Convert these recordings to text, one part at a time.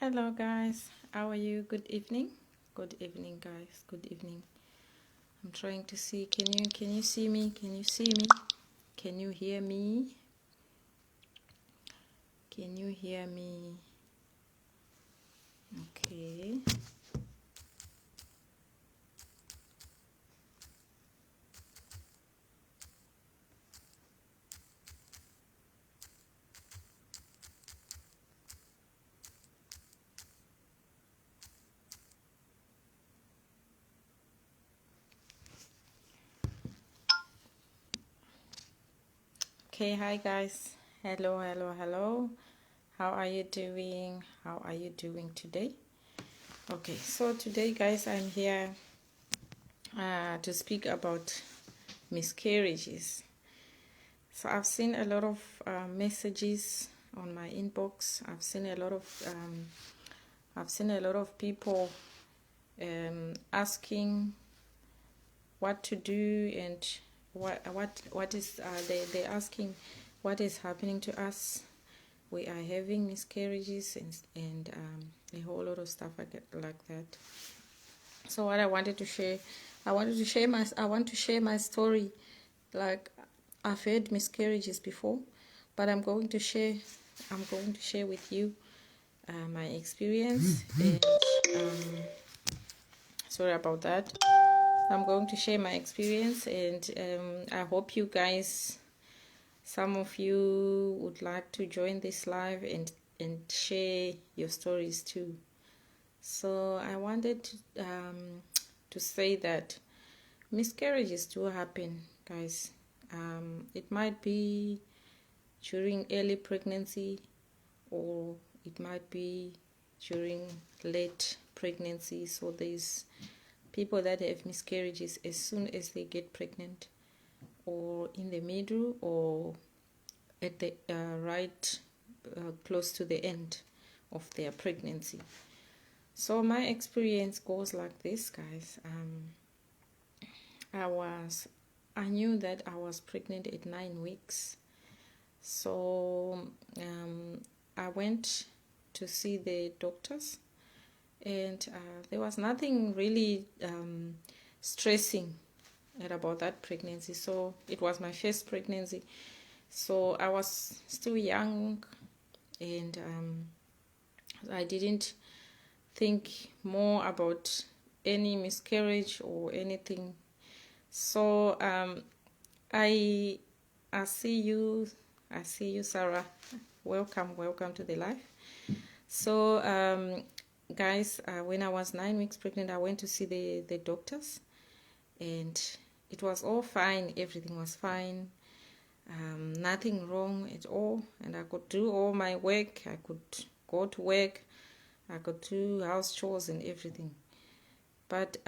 Hello guys, how are you? Good evening. Good evening guys. Good evening. I'm trying to see, can you see me? Can you see me? Can you hear me? Can you hear me? Okay. Okay, hi guys. Hello, hello, hello. How are you doing? How are you doing today? Okay, so today guys, I'm here to speak about miscarriages. So I've seen a lot of messages on my inbox. I've seen a lot of people asking what to do and what is they're asking what is happening to us. We are having miscarriages and a whole lot of stuff like that. So what I want to share my story. Like, I've had miscarriages before, but I'm going to share with you my experience. And sorry about that. I'm going to share my experience, and I hope you guys, some of you would like to join this live and share your stories too. So I wanted to say that miscarriages do happen, guys. It might be during early pregnancy, or it might be during late pregnancy. So there's people that have miscarriages as soon as they get pregnant, or in the middle, or at the close to the end of their pregnancy. So my experience goes like this, guys. I knew that I was pregnant at 9 weeks. So I went to see the doctors, and there was nothing really stressing about that pregnancy. So it was my first pregnancy. So I was still young, and I didn't think more about any miscarriage or anything. So I see you, Sarah. Welcome to the live. So guys, when I was 9 weeks pregnant, I went to see the doctors, and it was all fine. Everything was fine. Nothing wrong at all, and I could do all my work. I could go to work. I could do house chores and everything. But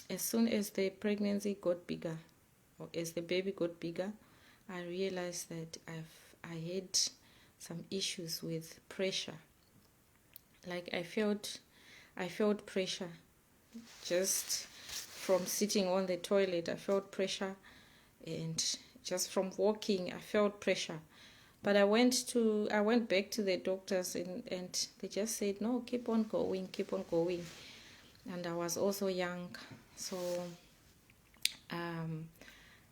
as soon as the pregnancy got bigger, or as the baby got bigger, I realized that I had some issues with pressure. Like I felt pressure just from sitting on the toilet. I felt pressure, and just from walking, I felt pressure. But I went back to the doctors, and they just said, no, keep on going. And I was also young, so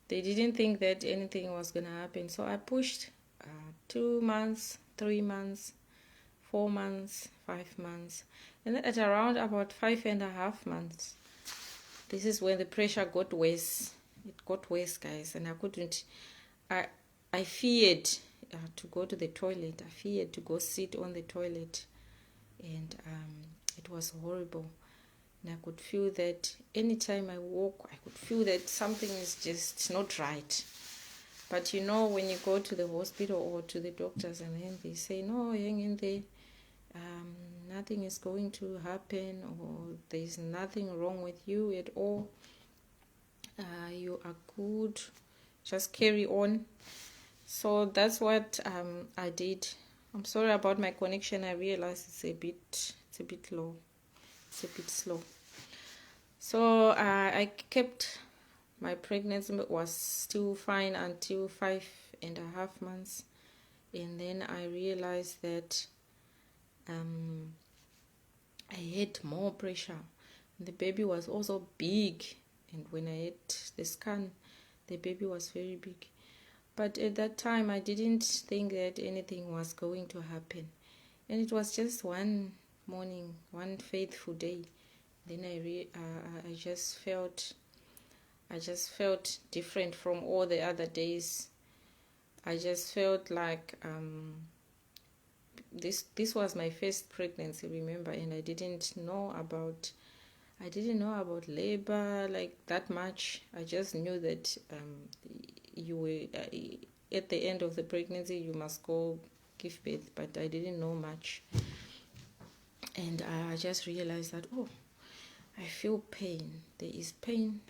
they didn't think that anything was going to happen. So I pushed 2 months, 3 months, 4 months, 5 months. And at around about 5.5 months, this is when the pressure got worse. It got worse, guys, and I feared to go to the toilet. I feared to go sit on the toilet, and it was horrible. And I could feel that anytime I walk, I could feel that something is just not right. But when you go to the hospital or to the doctors, and then they say, no, hang in there, nothing is going to happen, or there's nothing wrong with you at all, you are good, just carry on. So that's what I did. I'm sorry about my connection. I realize it's a bit low. It's a bit slow. So I kept my pregnancy, was still fine until 5.5 months, and then I realized that I had more pressure. The baby was also big, and when I had the scan, the baby was very big. But at that time, I didn't think that anything was going to happen. And it was just one morning, one faithful day. Then I just felt different from all the other days. I just felt like this was my first pregnancy, remember, and I didn't know about labor like that much. I just knew that you were at the end of the pregnancy you must go give birth, but I didn't know much. And I just realized that, oh, I feel pain. There is pain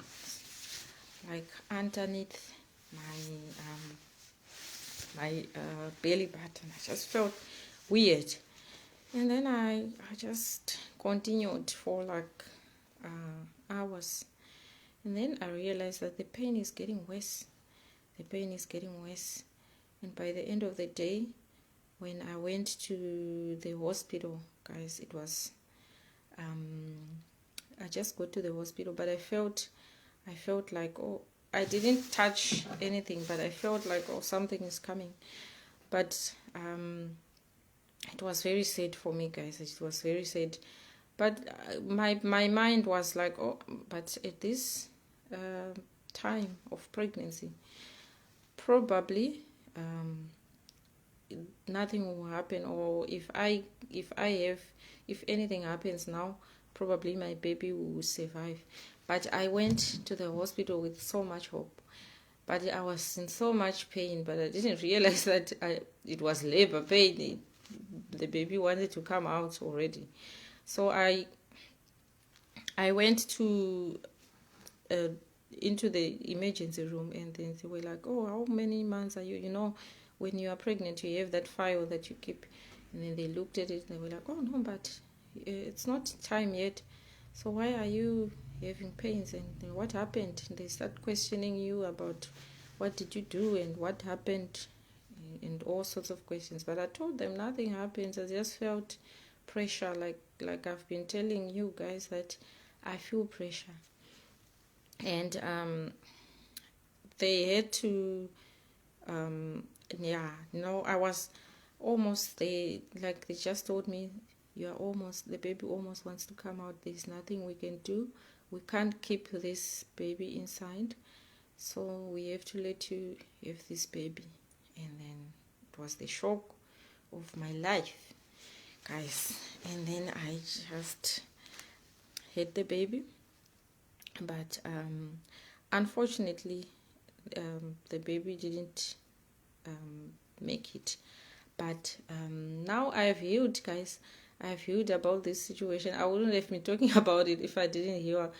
like underneath my belly button. I just felt weird. And then I just continued for like hours. And then I realized that the pain is getting worse. The pain is getting worse. And by the end of the day, when I went to the hospital, guys, it was I just got to the hospital, but I felt like, oh, I didn't touch anything, but I felt like, oh, something is coming. But it was very sad for me, guys. It was very sad. But my mind was like, oh, but at this time of pregnancy, probably nothing will happen. Or if anything happens now, probably my baby will survive. But I went to the hospital with so much hope. But I was in so much pain, but I didn't realize that it was labor pain. The baby wanted to come out already. So I went to into the emergency room, and then they were like, oh, how many months are you? You know, when you are pregnant, you have that file that you keep. And then they looked at it, and they were like, oh, no, but it's not time yet. So why are you having pains? And then what happened? And they start questioning you about what did you do and what happened, and all sorts of questions. But I told them nothing happened. I just felt pressure, like I've been telling you guys that I feel pressure. And they had to I was almost there. Like, they just told me, the baby almost wants to come out. There's nothing we can do. We can't keep this baby inside, so we have to let you have this baby. And then it was the shock of my life, guys. And then I just had the baby. But unfortunately, the baby didn't make it. But now I have healed, guys. I have healed about this situation. I wouldn't have been talking about it if I didn't heal.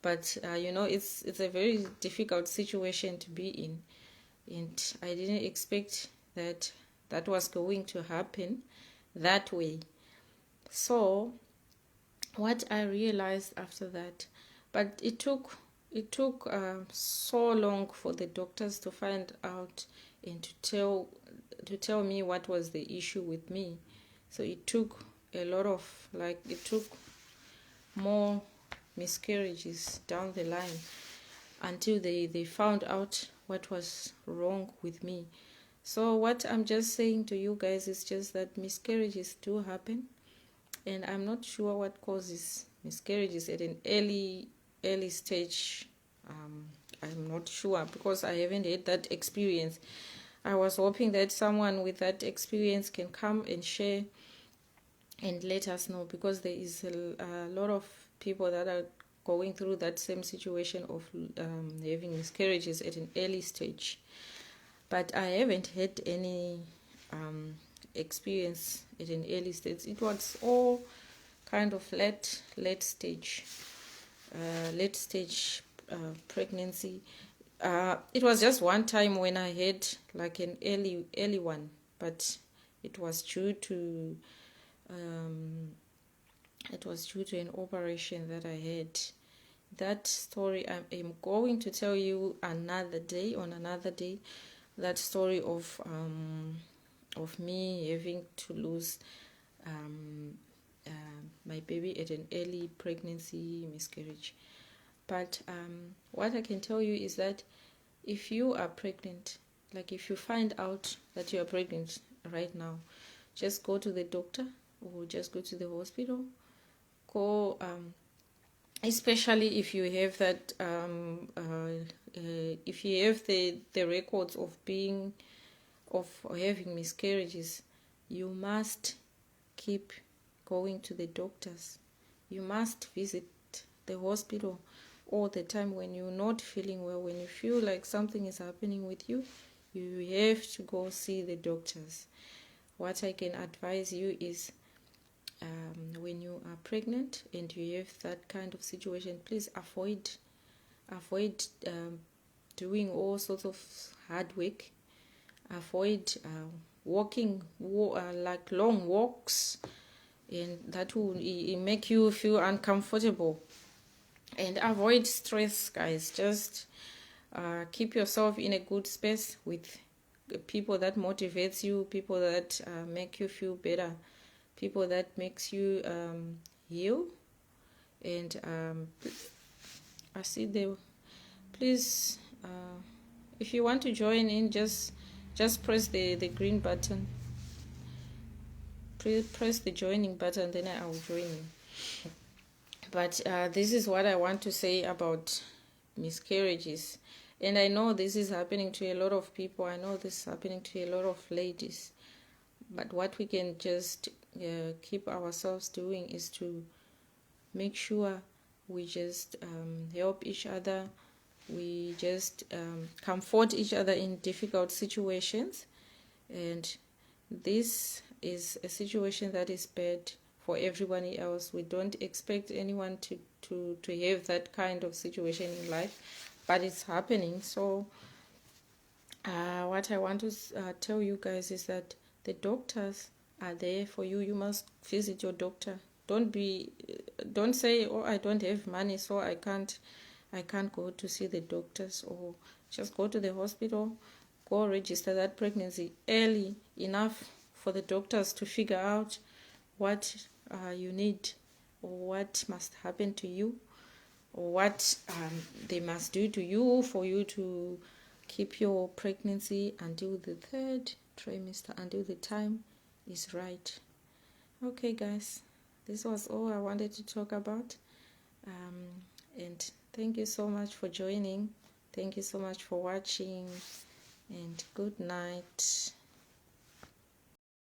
But it's a very difficult situation to be in, and I didn't expect that was going to happen that way. So what I realized after that, but it took so long for the doctors to find out and to tell me what was the issue with me. So it took a lot of, it took more miscarriages down the line until they found out what was wrong with me. So what I'm just saying to you guys is just that miscarriages do happen, and I'm not sure what causes miscarriages at an early stage. I'm not sure, because I haven't had that experience. I was hoping that someone with that experience can come and share and let us know, because there is a lot of people that are going through that same situation of having miscarriages at an early stage. But I haven't had any experience at an early stage. It was all kind of late stage pregnancy. It was just one time when I had like an early one, but it was due to an operation that I had. That story I am going to tell you another day. That story of me having to lose my baby at an early pregnancy miscarriage. But what I can tell you is that if you are pregnant, like if you find out that you are pregnant right now, just go to the doctor or just go to the hospital. Go, especially if you have that, if you have the records of having miscarriages, you must keep going to the doctors. You must visit the hospital all the time when you're not feeling well. When you feel like something is happening with you, you have to go see the doctors. What I can advise you is, when you are pregnant and you have that kind of situation, please avoid doing all sorts of hard work. Avoid walking like long walks, and that will make you feel uncomfortable. And avoid stress, guys. Just keep yourself in a good space with people that motivates you, people that make you feel better, people that makes you heal. And I see the, please, if you want to join in, just press the green button. Press the joining button, then I will join you. But this is what I want to say about miscarriages. And I know this is happening to a lot of people. I know this is happening to a lot of ladies. But what we can just keep ourselves doing is to make sure we just help each other. We just comfort each other in difficult situations. And this is a situation that is bad for everybody else. We don't expect anyone to have that kind of situation in life, but it's happening. So what I want to tell you guys is that the doctors are there for you. You must visit your doctor. Don't say, oh, I don't have money, so I can't go to see the doctors. Or just go to the hospital, go register that pregnancy early enough for the doctors to figure out what you need, or what must happen to you, or what they must do to you for you to keep your pregnancy until the 3rd trimester, until the time is right. Okay, guys, this was all I wanted to talk about. And thank you so much for joining. Thank you so much for watching, and good night.